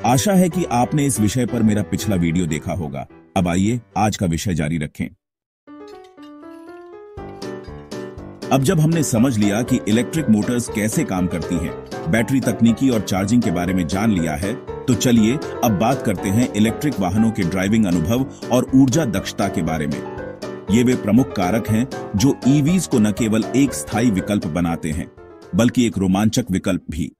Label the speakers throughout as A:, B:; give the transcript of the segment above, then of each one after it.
A: आशा है कि आपने इस विषय पर मेरा पिछला वीडियो देखा होगा। अब आइए आज का विषय जारी रखें। अब जब हमने समझ लिया कि इलेक्ट्रिक मोटर्स कैसे काम करती हैं, बैटरी तकनीकी और चार्जिंग के बारे में जान लिया है, तो चलिए अब बात करते हैं इलेक्ट्रिक वाहनों के ड्राइविंग अनुभव और ऊर्जा दक्षता के बारे में। ये वे प्रमुख कारक हैं जो ईवीज को न केवल एक स्थायी विकल्प बनाते हैं, बल्कि एक रोमांचक विकल्प भी।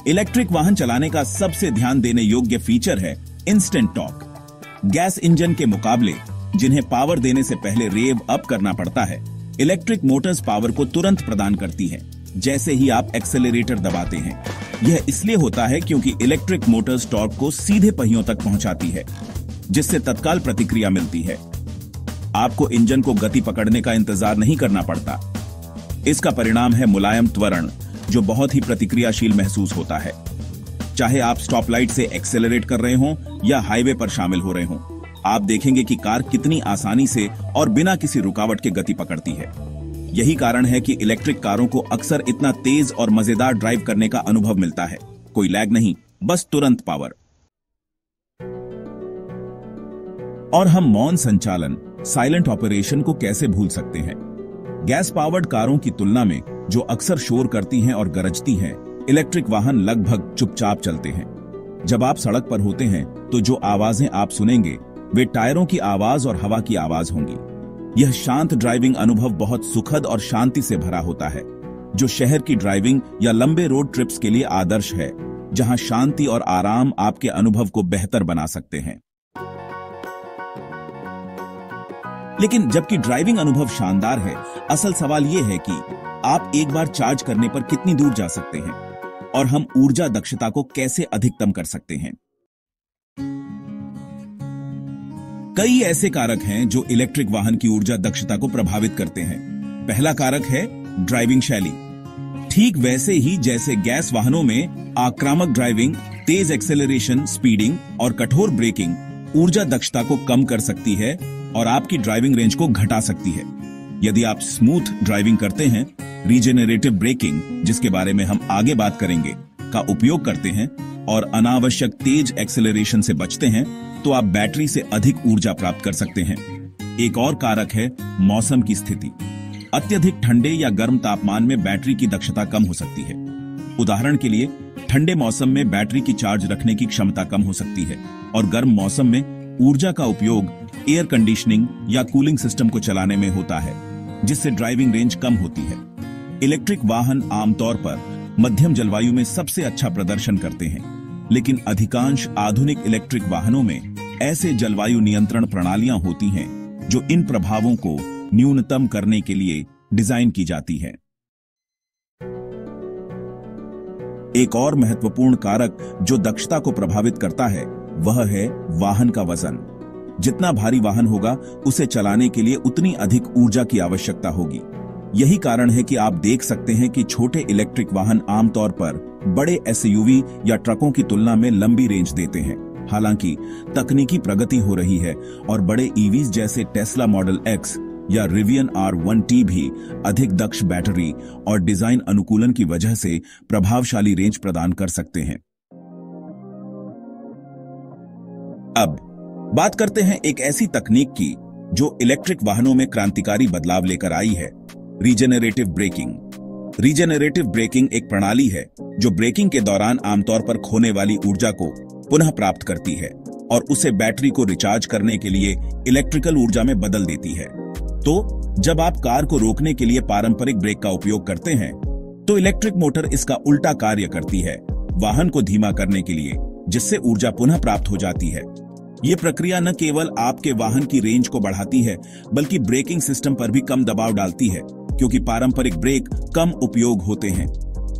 A: इलेक्ट्रिक वाहन चलाने का सबसे ध्यान देने योग्य फीचर है इंस्टेंट टॉर्क। गैस इंजन के मुकाबले, जिन्हें पावर देने से पहले रेव अप करना पड़ता है, इलेक्ट्रिक मोटर्स पावर को तुरंत प्रदान करती हैं जैसे ही आप एक्सेलरेटर दबाते हैं। यह इसलिए होता है क्योंकि इलेक्ट्रिक मोटर्स टॉर्क को सीधे पहियों तक पहुंचाती है, जिससे तत्काल प्रतिक्रिया मिलती है। आपको इंजन को गति पकड़ने का इंतजार नहीं करना पड़ता। इसका परिणाम है मुलायम त्वरण, जो बहुत ही प्रतिक्रियाशील महसूस होता है। चाहे आप स्टॉप लाइट से एक्सेलरेट कर रहे हों या हाईवे पर शामिल हो रहे हों, आप देखेंगे कि कार कितनी आसानी से और बिना किसी रुकावट के गति पकड़ती है। यही कारण है कि इलेक्ट्रिक कारों को अक्सर इतना तेज और मजेदार ड्राइव करने का अनुभव मिलता है। कोई लैग नहीं, बस तुरंत पावर। और हम मौन संचालन, साइलेंट ऑपरेशन को कैसे भूल सकते हैं। गैस पावर्ड कारों की तुलना में, जो अक्सर शोर करती हैं और गरजती हैं, इलेक्ट्रिक वाहन लगभग चुपचाप चलते हैं। जब आप सड़क पर होते हैं तो जो आवाजें आप सुनेंगे वे टायरों की आवाज और हवा की आवाज होंगी। यह शांत ड्राइविंग अनुभव बहुत सुखद और शांति से भरा होता है, जो शहर की ड्राइविंग या लंबे रोड ट्रिप्स के लिए आदर्श है, जहां शांति और आराम आपके अनुभव को बेहतर बना सकते हैं। लेकिन जबकि ड्राइविंग अनुभव शानदार है, असल सवाल यह है कि आप एक बार चार्ज करने पर कितनी दूर जा सकते हैं और हम ऊर्जा दक्षता को कैसे अधिकतम कर सकते हैं। कई ऐसे कारक हैं जो इलेक्ट्रिक वाहन की ऊर्जा दक्षता को प्रभावित करते हैं। पहला कारक है ड्राइविंग शैली। ठीक वैसे ही जैसे गैस वाहनों में आक्रामक ड्राइविंग, तेज एक्सेलरेशन, स्पीडिंग और कठोर ब्रेकिंग ऊर्जा दक्षता को कम कर सकती है और आपकी ड्राइविंग रेंज को घटा सकती है। यदि आप स्मूथ ड्राइविंग करते हैं, रीजेनरेटिव ब्रेकिंग, जिसके बारे में हम आगे बात करेंगे, का उपयोग करते हैं और अनावश्यक तेज एक्सेलरेशन से बचते हैं, तो आप बैटरी से अधिक ऊर्जा प्राप्त कर सकते हैं। एक और कारक है मौसम की स्थिति। अत्यधिक ठंडे या गर्म तापमान में बैटरी की दक्षता कम हो सकती है। उदाहरण के लिए, ठंडे मौसम में बैटरी की चार्ज रखने की क्षमता कम हो सकती है और गर्म मौसम में ऊर्जा का उपयोग एयर कंडीशनिंग या कूलिंग सिस्टम को चलाने में होता है, जिससे ड्राइविंग रेंज कम होती है। इलेक्ट्रिक वाहन आमतौर पर मध्यम जलवायु में सबसे अच्छा प्रदर्शन करते हैं, लेकिन अधिकांश आधुनिक इलेक्ट्रिक वाहनों में ऐसे जलवायु नियंत्रण प्रणालियां होती हैं जो इन प्रभावों को न्यूनतम करने के लिए डिजाइन की जाती है। एक और महत्वपूर्ण कारक जो दक्षता को प्रभावित करता है वह है वाहन का वजन। जितना भारी वाहन होगा, उसे चलाने के लिए उतनी अधिक ऊर्जा की आवश्यकता होगी। यही कारण है कि आप देख सकते हैं कि छोटे इलेक्ट्रिक वाहन आमतौर पर बड़े एसयूवी या ट्रकों की तुलना में लंबी रेंज देते हैं। हालांकि तकनीकी प्रगति हो रही है और बड़े ईवीज जैसे टेस्ला मॉडल एक्स या रिवियन R1T भी अधिक दक्ष बैटरी और डिजाइन अनुकूलन की वजह से प्रभावशाली रेंज प्रदान कर सकते हैं। अब बात करते हैं एक ऐसी तकनीक की जो इलेक्ट्रिक वाहनों में क्रांतिकारी बदलाव लेकर आई है, रीजेनरेटिव ब्रेकिंग। रीजेनरेटिव ब्रेकिंग एक प्रणाली है जो ब्रेकिंग के दौरान आमतौर पर खोने वाली ऊर्जा को पुनः प्राप्त करती है और उसे बैटरी को रिचार्ज करने के लिए इलेक्ट्रिकल ऊर्जा में बदल देती है। तो जब आप कार को रोकने के लिए पारंपरिक ब्रेक का उपयोग करते हैं, तो इलेक्ट्रिक मोटर इसका उल्टा कार्य करती है, वाहन को धीमा करने के लिए, जिससे ऊर्जा पुनः प्राप्त हो जाती है। ये प्रक्रिया न केवल आपके वाहन की रेंज को बढ़ाती है, बल्कि ब्रेकिंग सिस्टम पर भी कम दबाव डालती है, क्योंकि पारंपरिक ब्रेक कम उपयोग होते हैं।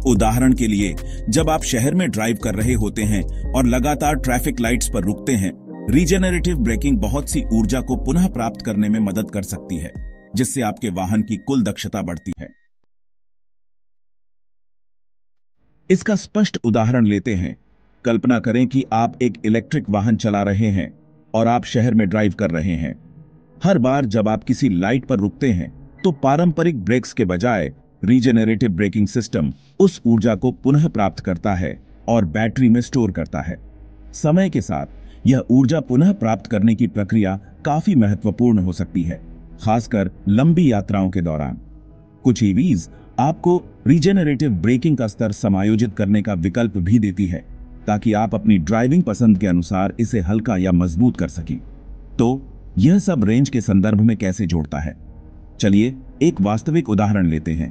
A: उदाहरण के लिए, जब आप शहर में ड्राइव कर रहे होते हैं और लगातार ट्रैफिक लाइट्स पर रुकते हैं, रीजेनरेटिव ब्रेकिंग बहुत सी ऊर्जा को पुनः प्राप्त करने में मदद कर सकती है, जिससे आपके वाहन की कुल दक्षता बढ़ती है। इसका स्पष्ट उदाहरण लेते हैं। कल्पना करें कि आप एक इलेक्ट्रिक वाहन चला रहे हैं और आप शहर में ड्राइव कर रहे हैं। हर बार जब आप किसी लाइट पर रुकते हैं, तो पारंपरिक ब्रेक्स के बजाय रीजेनरेटिव ब्रेकिंग सिस्टम उस ऊर्जा को पुनः प्राप्त करता है और बैटरी में स्टोर करता है। समय के साथ यह ऊर्जा पुनः प्राप्त करने की प्रक्रिया काफी महत्वपूर्ण हो सकती है, खासकर लंबी यात्राओं के दौरान। कुछ ईवीज आपको रीजेनरेटिव ब्रेकिंग का स्तर समायोजित करने का विकल्प भी देती है, ताकि आप अपनी ड्राइविंग पसंद के अनुसार इसे हल्का या मजबूत कर सकें। तो यह सब रेंज के संदर्भ में कैसे जोड़ता है? चलिए एक वास्तविक उदाहरण लेते हैं।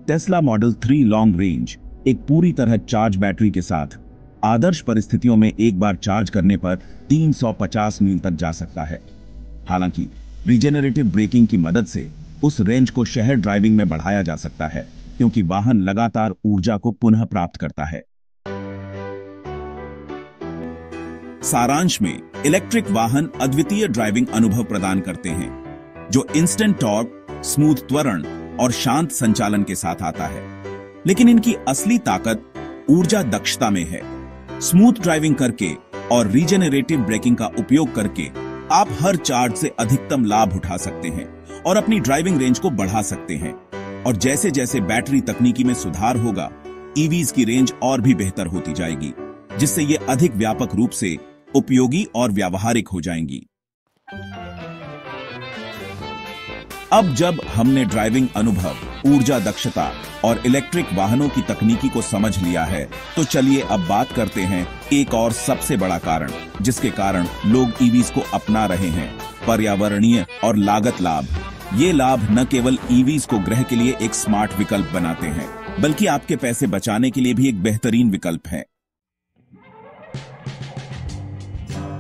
A: टेस्ला मॉडल 3 लॉन्ग रेंज एक पूरी तरह चार्ज बैटरी के साथ आदर्श परिस्थितियों में एक बार चार्ज करने पर 350 मील तक जा सकता है। हालांकि रीजेनरेटिव ब्रेकिंग की मदद से उस रेंज को शहर ड्राइविंग में बढ़ाया जा सकता है, क्योंकि वाहन लगातार ऊर्जा को पुनः प्राप्त करता है। सारांश में इलेक्ट्रिक वाहन अद्वितीय ड्राइविंग अनुभव प्रदान करते हैं, जो इंस्टेंट टॉर्क, स्मूथ त्वरण और शांत संचालन के साथ आता है। लेकिन इनकी असली ताकत ऊर्जा दक्षता में है। स्मूथ ड्राइविंग करके और रीजेनरेटिव ब्रेकिंग का उपयोग करके आप हर चार्ज से अधिकतम लाभ उठा सकते हैं और अपनी ड्राइविंग रेंज को बढ़ा सकते हैं। और जैसे जैसे बैटरी तकनीकी में सुधार होगा, ईवीज की रेंज और भी बेहतर होती जाएगी, जिससे ये अधिक व्यापक रूप से उपयोगी और व्यावहारिक हो जाएंगी। अब जब हमने ड्राइविंग अनुभव, ऊर्जा दक्षता और इलेक्ट्रिक वाहनों की तकनीकी को समझ लिया है, तो चलिए अब बात करते हैं एक और सबसे बड़ा कारण, जिसके कारण लोग ईवीज को अपना रहे हैं: पर्यावरणीय और लागत लाभ। ये लाभ न केवल ईवीज को गृह के लिए एक स्मार्ट विकल्प बनाते हैं, बल्कि आपके पैसे बचाने के लिए भी एक बेहतरीन विकल्प है।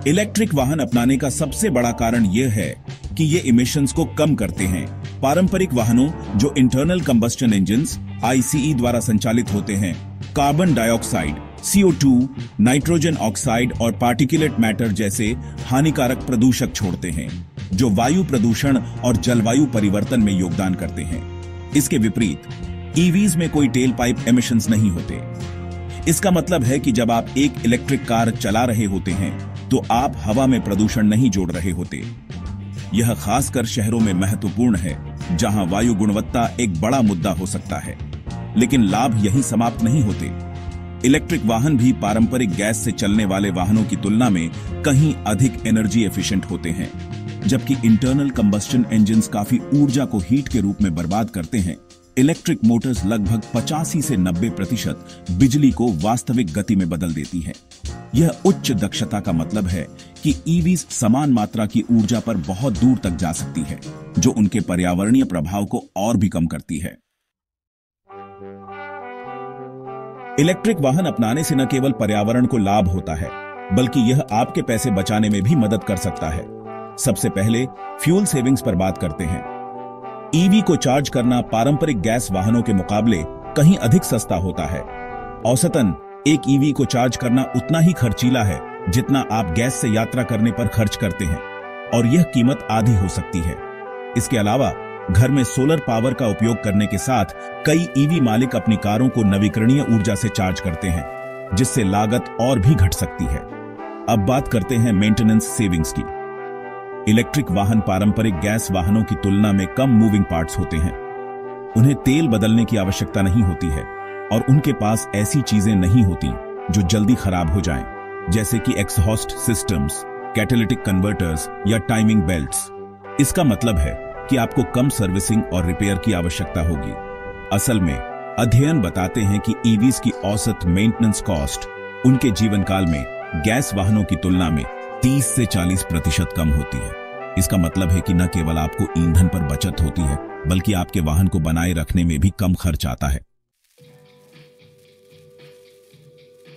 A: इलेक्ट्रिक वाहन अपनाने का सबसे बड़ा कारण यह है कि ये इमिशंस को कम करते हैं। पारंपरिक वाहनों, जो इंटरनल कंबस्टन इंजन्स (ICE) द्वारा संचालित होते हैं, carbon dioxide, CO2, nitrogen oxide और पार्टिकुलेट मैटर जैसे हानिकारक प्रदूषक छोड़ते हैं, जो वायु प्रदूषण और जलवायु परिवर्तन में योगदान करते हैं। इसके विपरीत ईवीज में कोई टेल पाइप एमिशंस नहीं होते। इसका मतलब है कि जब आप एक इलेक्ट्रिक कार चला रहे होते हैं, तो आप हवा में प्रदूषण नहीं जोड़ रहे होते। यह खासकर शहरों में महत्वपूर्ण है, जहां वायु गुणवत्ता एक बड़ा मुद्दा हो सकता है। लेकिन लाभ यहीं समाप्त नहीं होते। इलेक्ट्रिक वाहन भी पारंपरिक गैस से चलने वाले वाहनों की तुलना में कहीं अधिक एनर्जी एफिशिएंट होते हैं। जबकि इंटरनल कंबस्टन इंजन्स काफी ऊर्जा को हीट के रूप में बर्बाद करते हैं, इलेक्ट्रिक मोटर्स लगभग 85 से 90% बिजली को वास्तविक गति में बदल देती है। यह उच्च दक्षता का मतलब है कि ईवीज समान मात्रा की ऊर्जा पर बहुत दूर तक जा सकती है, जो उनके पर्यावरणीय प्रभाव को और भी कम करती है। इलेक्ट्रिक वाहन अपनाने से न केवल पर्यावरण को लाभ होता है, बल्कि यह आपके पैसे बचाने में भी मदद कर सकता है। सबसे पहले फ्यूल सेविंग्स पर बात करते हैं। ईवी को चार्ज करना पारंपरिक गैस वाहनों के मुकाबले कहीं अधिक सस्ता होता है। औसतन एक ईवी को चार्ज करना उतना ही खर्चीला है जितना आप गैस से यात्रा करने पर खर्च करते हैं, और यह कीमत आधी हो सकती है। इसके अलावा घर में सोलर पावर का उपयोग करने के साथ कई ईवी मालिक अपनी कारों को नवीकरणीय ऊर्जा से चार्ज करते हैं, जिससे लागत और भी घट सकती है। अब बात करते हैं मेंटेनेंस सेविंग्स की। इलेक्ट्रिक वाहन पारंपरिक गैस वाहनों की तुलना में कम मूविंग पार्ट्स होते हैं। उन्हें तेल बदलने की आवश्यकता नहीं होती है, और उनके पास ऐसी चीजें नहीं होती जो जल्दी खराब हो जाएं, जैसे कि एग्जॉस्ट सिस्टम्स, कैटालिटिक कन्वर्टर्स या टाइमिंग बेल्ट्स। इसका मतलब है कि आपको कम सर्विसिंग और रिपेयर की आवश्यकता होगी। असल में अध्ययन बताते हैं कि ईवीज की औसत मेंटेनेंस कॉस्ट उनके जीवन काल में गैस वाहनों की तुलना में 30 से 40% कम होती है। इसका मतलब है कि न केवल आपको ईंधन पर बचत होती है, बल्कि आपके वाहन को बनाए रखने में भी कम खर्च आता है।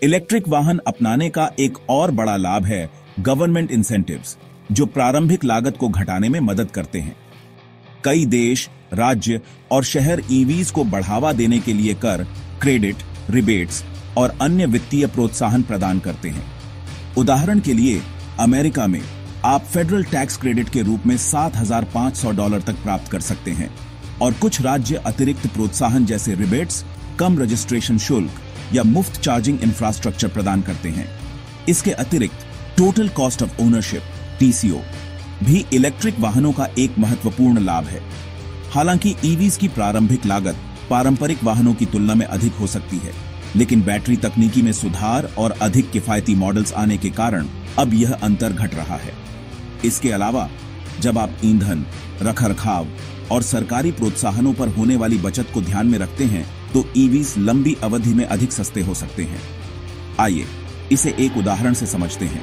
A: इलेक्ट्रिक वाहन अपनाने का एक और बड़ा लाभ है गवर्नमेंट इंसेंटिव्स, जो प्रारंभिक लागत को घटाने में मदद करते हैं। कई देश, राज्य और शहर ईवीज को बढ़ावा देने के लिए कर, क्रेडिट, रिबेट्स और अन्य वित्तीय प्रोत्साहन प्रदान करते हैं। उदाहरण के लिए अमेरिका में आप फेडरल टैक्स क्रेडिट के रूप में $7,500 तक प्राप्त कर सकते हैं, और कुछ राज्य अतिरिक्त प्रोत्साहन जैसे रिबेट्स, कम रजिस्ट्रेशन शुल्क या मुफ्त चार्जिंग इंफ्रास्ट्रक्चर प्रदान करते हैं। इसके अतिरिक्त total cost of ownership (TCO) भी इलेक्ट्रिक वाहनों का एक महत्वपूर्ण लाभ है। हालांकि ईवीज की प्रारंभिक लागत पारंपरिक वाहनों की तुलना में अधिक हो सकती है, लेकिन बैटरी तकनीकी में सुधार और अधिक किफायती मॉडल्स आने के कारण अब यह अंतर घट रहा है। इसके अलावा जब आप ईंधन, रखरखाव और सरकारी प्रोत्साहनों पर होने वाली बचत को ध्यान में रखते हैं तो ईवीज लंबी अवधि में अधिक सस्ते हो सकते हैं। आइए इसे एक उदाहरण से समझते हैं।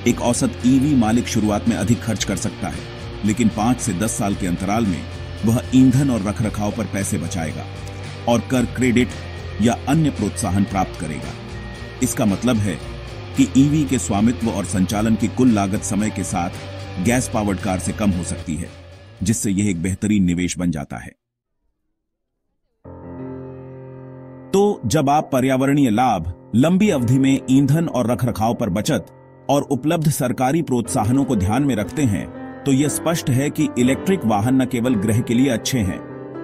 A: एक औसत ईवी मालिक शुरुआत में अधिक खर्च कर सकता है, लेकिन 5 से 10 साल के अंतराल में वह ईंधन और रखरखाव पर पैसे बचाएगा और कर क्रेडिट या अन्य प्रोत्साहन प्राप्त करेगा। इसका मतलब है कि ईवी के स्वामित्व और संचालन की कुल लागत समय के साथ गैस पावर्ड कार से कम हो सकती है, जिससे यह एक बेहतरीन निवेश बन जाता है। तो जब आप पर्यावरणीय लाभ, लंबी अवधि में ईंधन और रखरखाव पर बचत और उपलब्ध सरकारी प्रोत्साहनों को ध्यान में रखते हैं, तो यह स्पष्ट है कि इलेक्ट्रिक वाहन न केवल ग्रह के लिए अच्छे हैं,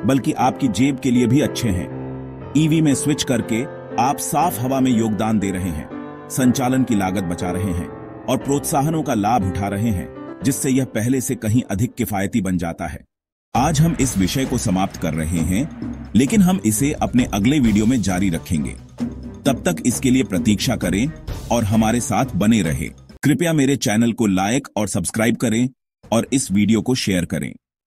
A: बल्कि आपकी जेब के लिए भी अच्छे हैं। ईवी में स्विच करके आप साफ हवा में योगदान दे रहे हैं, संचालन की लागत बचा रहे हैं और प्रोत्साहनों का लाभ उठा रहे हैं, जिससे यह पहले से कहीं अधिक किफायती बन जाता है। आज हम इस विषय को समाप्त कर रहे हैं, लेकिन हम इसे अपने अगले वीडियो में जारी रखेंगे। तब तक इसके लिए प्रतीक्षा करें और हमारे साथ बने रहें। कृपया मेरे चैनल को लाइक और सब्सक्राइब करें और इस वीडियो को शेयर करें।